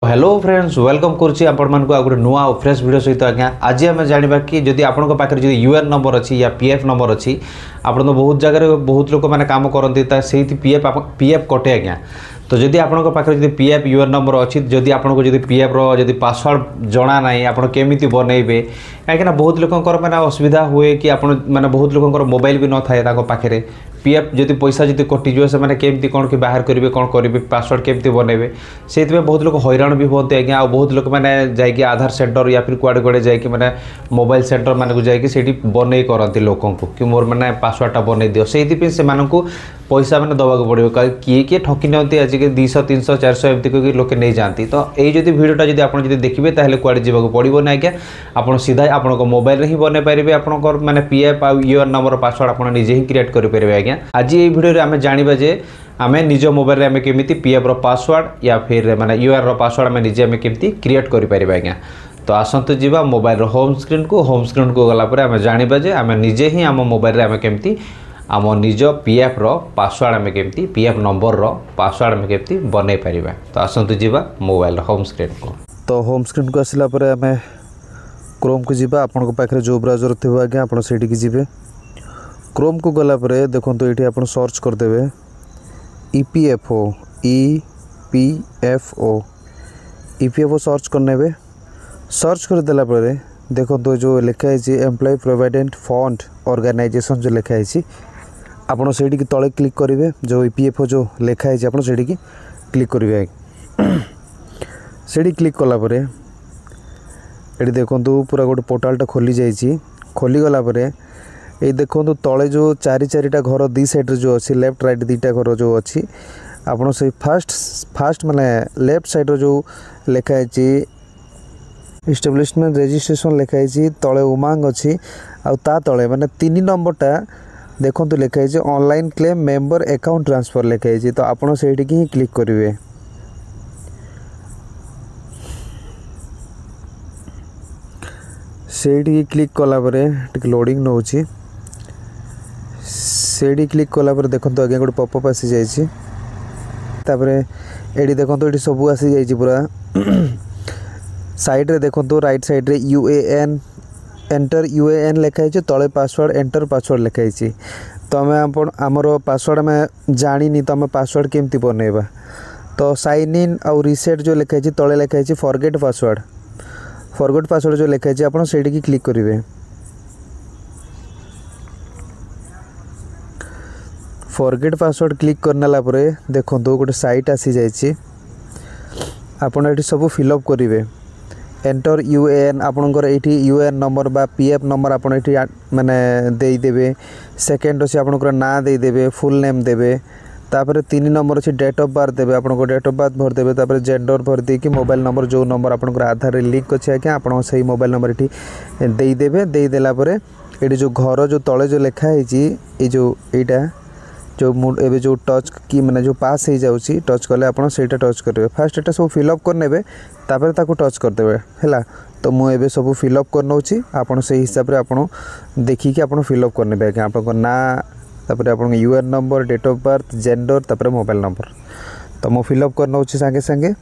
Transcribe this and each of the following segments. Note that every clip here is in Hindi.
हेलो फ्रेंड्स वेलकम करुच्ची आपको आ गए नुआ और फ्रेश वीडियो सहित आज्ञा आज आम जानवा कि जदि आपंक पाखे जो यूएन नंबर अच्छी या पीएफ नंबर अच्छी आप तो बहुत जगह बहुत लोक मैंने काम करती से पीएफ कटे आज्ञा तो जदि आपंक पाखे जो पीएफ यूएन नंबर अच्छी जदि आपको जो पीएफ रो पासवर्ड जना ना आप केमी बनइबे कहीं बहुत लोकर मैंने असुविधा हुए कि आप मैंने बहुत लोकर मोबाइल भी न था पाखे पीएफ जदि पैसा जब कटिज से केमती कौन कि बाहर करेंगे कौन करेंगे पासवर्ड केमती बनइबे से बहुत लोग हैरान भी होते आज्ञा और बहुत लोक मैंने जाकि आधार सेंटर या फिर कुआड़े कुआड़े जाकि मैंने मोबाइल सेंटर मानक जाकि बनई करती लोक कि मोर मैंने पासवर्डटा बनई दियो से पैसा मैंने दवाक पड़ो किए किए ठकी नियंती आज 200 300 400 एमती कह लोके नहीं जाती तो यही जब भिडटा जब आप देखिए ताहले कुआड़े जावाक पड़ो ना आज्ञा आप सीधा आपको मोबाइल ही बन पारे आपंकर मैंने पीएफ आ यूएन नंबर पासवर्ड आप निजे ही क्रिएट करेंगे आज्ञा आज ये भिडियो आम जाना जे आम निज मोबाइल आम केमी पीएफ रो पासवर्ड या फिर मैंने यूएन रो पासवर्ड आम निजे आम केमी क्रिएट करें आज्ञा तो आसतु जीवा मोबाइल होम स्क्रीन को गलापर आम जाना जे आम निजे ही आम मोबाइल आम केमी आम निज पीएफ रो पासवर्ड आम केमी पीएफ नंबर रो पासवर्ड आम केमी बनई पार तो आसतु जीवा मोबाइल होम स्क्रीन को तो होम स्क्रीन को आसला आम क्रोम को जीवा आपन पाखे जो ब्राउजर थी आज्ञा आप जी क्रोम को गलापर देखो ये आप सर्च करदे ईपीएफओ ईपीएफओ सर्च करने सर्च करदेला देखो जो लिखाई एम्प्लॉय प्रोविडेंट फंड ऑर्गेनाइजेशन जो लिखाई आपड़ से तले क्लिक करेंगे जो ईपीएफओ जो लिखाई आप क्लिक करेंगे से क्लिक कलापर ये देखो पूरा गोटे पोर्टालटा खोली जाइए खोलीगलापर ये देखो तले जो चारिटा घर दी साइड जो अच्छी लेफ्ट राइट दीटा घर जो अच्छी आपड़ से फास्ट माने लेफ्ट साइड जो लिखाई इस्टाब्लिशमेंट रजिस्ट्रेशन लिखाई तले उमांग अच्छी आ तले माने 3 नंबरटा देखो लिखाई online claim member account transfer लिखाई तो आपड़ से ही क्लिक करेंगे से क्लिक कलापर लोडिंग नौ से क्लिक कलापर देखो आगे गोटे पॉपअप आसी जापर ये देखो ये सब आसी जाइए पूरा साइड रे देखो राइट साइड रे यूएएन एंटर यूएएन लिखाई तले पासवर्ड एंटर पासवर्ड लिखाई तो आम आमर पासवर्ड आम जानी तो आम पासवर्ड केमती बनइबा तो साइन इन आउ रिसेट जो लिखाई तले लिखाई फॉरगेट पासवर्ड जो लिखाई आप क्लिक करेंगे फॉरगेट पासवर्ड क्लिक करनेला देखो गोटे साइट आसी जाइए आपड़ ये सब फिलअप करेंगे एंटर यूएएन आपणकर ये यूएएन नंबर बा पीएफ नंबर आप माने देदेवे सेकेंड अच्छे आपंकर ना देदेवे फुल नेम देवे तापर 3 नंबर अच्छी डेट ऑफ बर्थ देवे आपको डेट ऑफ बर्थ भर देवे तापर जेंडर भर देकी मोबाइल नंबर जो नंबर आपंकर आधार रे लिंक अच्छे आज्ञा आप मोबाइल नंबर ये देदेवे देदेला ये जो घर जो तले जो लिखाई ये जो यहाँ जो एवं जो टच की मैंने जो पास हो जाऊँगी टच कले आप टच करेंगे फास्ट एटा सब फिलअप करने तापर ताको टच करदे है तो मुझे सब फिलअप कर नौची आपन से हिसाब से आप देखिए आप फिलअप करने आज्ञा आप ना तापर आप UAN number date of birth gender तापर मोबाइल नंबर तो मु फिलअप कर नौची सांगे सांगे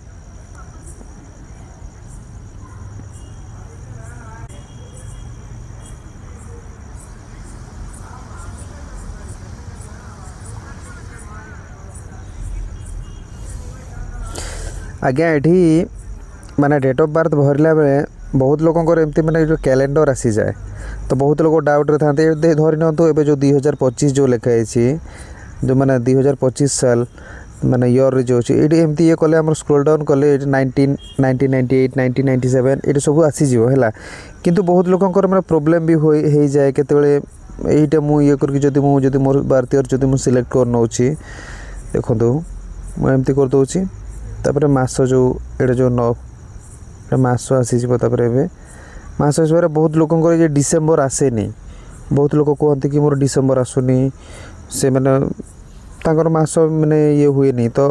आज्ञा ये माने डेट ऑफ बर्थ भरला बेले बहुत लोगों एमती मैंने जो कैलेंडर आसी जाए तो बहुत लोग डाउट रे थाते धरी नियंतु एबे जो 2025 जो लिखाई जो मैंने 2025 साल माने ईयर जो अच्छी ये एमती ये कले स्क्रोल डाउन कले 1998 1997 ये सब आसीज है किंतु बहुत लोगों मैंने प्रोब्लेम भी हो जाए केतबेले यहीटा मुझे करके मोर बार्थ ईयर जब मुझे सिलेक्ट कर नौची देखो मुझे कर दूसरी तापर मास जो ये जो मास आसीज मास आसबार बहुत लोगों ये डिसेम्बर आसेनी बहुत लोग कहते कि मोर डिसेम्बर आसुनी से मैंने तांकर मास मैंने ये हुए नहीं तो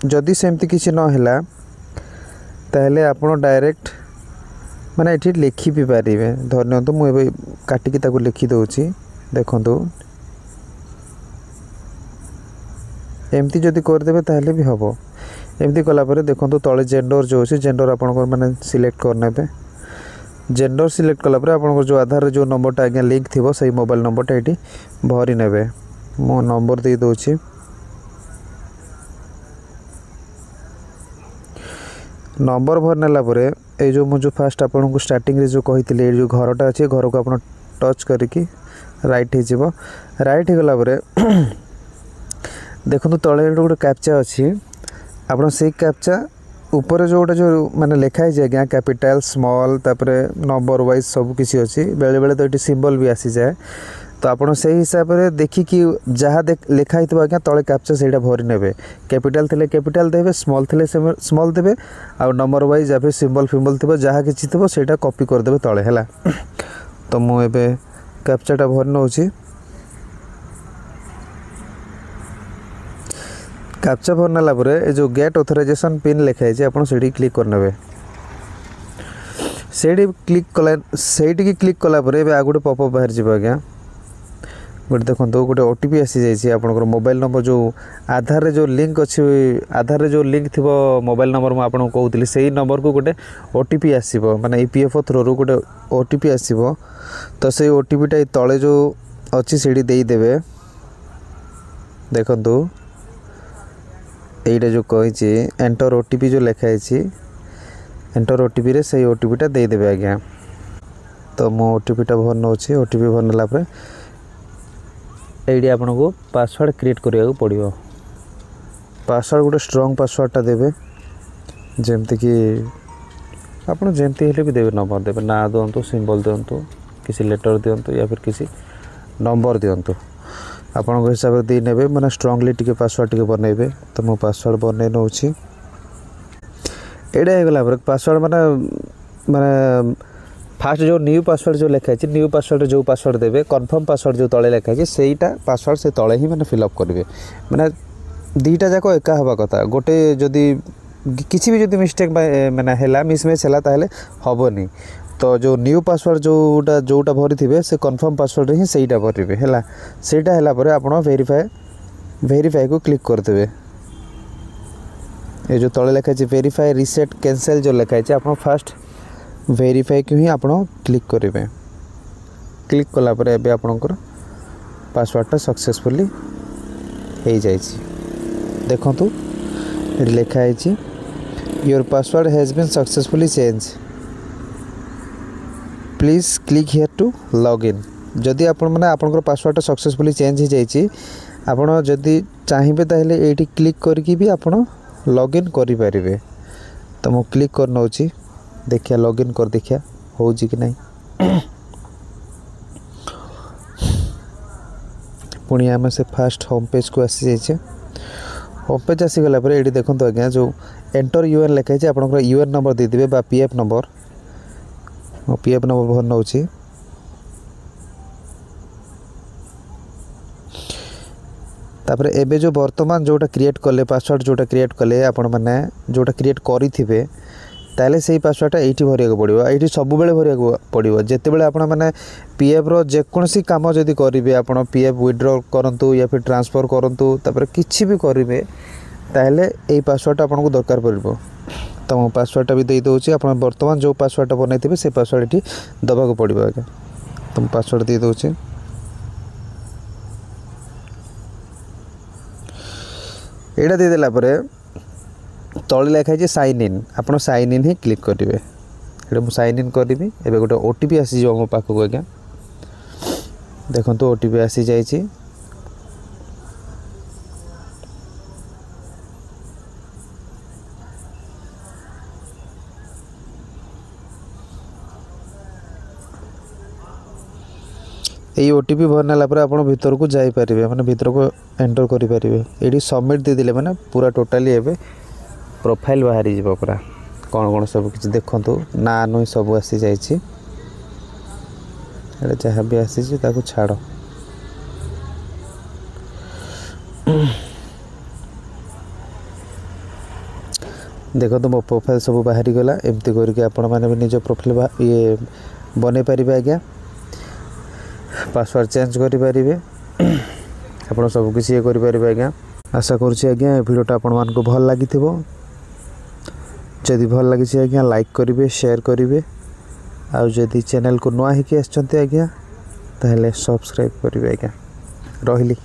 जदि सेमती किसी नहला ताहले आपण डायरेक्ट माने ये लिखि भी पारे धरनी तो मुझे काटिकी लिखि दूसरी देखो एमती जदि करदे ताहले भी हम एमती कलापर देखो तले जेंडर जो अच्छे जेंडर आप सिलेक्ट करने जेंडर सिलेक्ट कलापर आप जो आधार जो नंबरटा आज्ञा लिंक थी से मोबाइल नंबरटा ये भरी ने मो नंबर दे दूची नंबर भर नेला परे ए जो मु जो फास्ट आपन को स्टार्टिंग रे जो कहितले जो घरटा अछि घर को आपन टच करिकी राइट हे जिवो राइट हे गला परे देखो तळे गोटे कैप्चा अछि आपन से कैप्चा ऊपर जो गोटे जो माने लिखा है आज्ञा कैपिटल स्मॉल तापर नंबर वाइज सब किसी अच्छी बेले बेले तो ये सिंबल भी आसी जाए तो आपड़ से हिसाब से देखिकी जहाँ लिखाई थो आज्ञा तले कैप्चा से भरी ने कैपिटल थे कैपिटल देवे स्मॉल थे स्मॉल देवे आ नंबर वाइज या फिर सिंबल फिंबल थी जहाँ किसी थो से कॉपी करदे तले है तो मुझे कैप्चाटा भरी नौ कैप्चा भर नाला परे जो गेट ऑथराइजेशन पिन लिखाई आप क्लिक करने से क्लिक कला से क्लिक कला आ गोटे पॉपअप बाहर जी आज्ञा गोटे देखो गोटे ओटीपी आसी जाइए आपंकर मोबाइल नंबर जो आधार रे जो लिंक अच्छी आधार रे जो लिंक थी मोबाइल नंबर मुझे आपको कहूली से नंबर को गोटे ओटीपी आसो माने ईपीएफओ थ्रू गोटे ओटीपी आसो तो से ओटीपीटा तले जो अच्छी से देदेवे देखु यहीटा जो कही एंटर ओटीपी जो लिखाई एंटर ओटीपी रे से ओटीपीटा देदेवे आज्ञा तो मो ओटीपीटा भर नौ ओटीपी भर नाला ये आपन को पासवर्ड क्रिएट करिया पड़ो पासवर्ड गोटे स्ट्रॉन्ग पासवर्डटा देवे जमती कि आपड़ जमती हेल्ले भी देवे नंबर देवे ना दिंतु सिंबल दिंतु किसी लेटर दिंतु या फिर किसी नंबर दिंतु आपण हिसाब से दे मैंने स्ट्रांगली टी पासवर्ड टी बनइबे तो मो पासवर्ड बन नौ यहाँ पासवर्ड माने माने फास्ट जो न्यू पासवर्ड जो लिखाई न्यू पासवर्ड जो पासवर्ड देवे कन्फर्म पासवर्ड जो तले लिखाई सेटा पासवर्ड से तले ही मैंने फिलअप करेंगे मैंने दीटा जाक एका हवा कथा गोटे जदि किसी भी जदि मिस्टेक मैंने है मिसमैच है ताहले हेनी तो जो न्यू पासवर्ड जोटा भरी थे से कन्फर्म पासवर्ड ही सहीटा भरवे है सहीटा है आप वेरीफाई को क्लिक करदे ये जो तले लिखाई वेरीफाई रिसेट कैंसल जो लिखाई आप फास्ट वेरीफाई को ही आप क्लिक करेंगे क्लिक कलापर एवं आपणकर पासवर्डटा सक्सेसफुली हो जाए देखु ये लिखाई your password has been successfully change please click here to log in जदि आपण मैंने आपंकर पासवर्डटा सक्सेसफुली चेंज हो जाए आपड़ जदि चाहिए ताहले ये क्लिक करके भी आप लॉग इन करें तो मु क्लिक कर नौ देखिया लॉग इन कर देखिया हो कि नहीं पुणी आम से फास्ट होम पेज को आसी जाइए होम पेज आसीगला ये देखो आज्ञा जो एंटर यूएन लिखाई आपंकर यूएन नंबर देदेवे बा पीएफ नंबर पीएफ नंबर भर नौ तापर एबे जो वर्तमान जोटा क्रिएट कले पासवर्ड जोटा क्रिएट कले आपण माने जोटा क्रिएट करिथिबे ताले से पासवर्डटा एठी भरिया पड़ो ये सब बेले भरिया पड़ो जिते बड़े आपण मैंने पीएफ रो जेकोसी काम जदि करेंगे आप पीएफ विड्रॉ करंतु या फिर ट्रांसफर करंतु तापर किछि भी करेंगे ताहले ये पासवर्डटा आपको दरकार पड़ो तो मो पासवर्डटा भी दे दूँ आप बर्तमान जो पासवर्डटा बनई से पासवर्ड ये दबाक पड़ो आगे तो पासवर्ड दे दूँ यहाँ देदेला तले लिखाई साइन इन आप साइन इन ही क्लिक करेंगे ये मुझे साइन इन करी एवं गोटे ओटीपी आसीज मो पाखक आज्ञा देखो ओटीपी आसी जाइए यही ओटीपी भर नाला आप भीतर को जापरेंगे मैंने भीतर को एंटर करेंगे ये सबमिट देदेले मैंने पूरा टोटाली एवं प्रोफाइल बाहर जा पूरा कौन कौन सब किसी देखु ना नु सब आसी जाइए जहाँ भी आसी छाड़ देखो तो मो प्रोफाइल सब बाहरी गला एमती करके आपण मैंने भी निज प्रोफाइल ये बन पारे आज्ञा पासवर्ड चेंज करें आप सब किसी ये करेंगे आज्ञा आशा करुँच आज्ञा भिडियोटा आपण मानक भल लगी जदि भल लगी आज्ञा लाइक करेंगे शेयर करेंगे आउ जदि चैनल को नुआ होकि आज्ञा ताहले सब्सक्राइब करेंगे आज्ञा रही।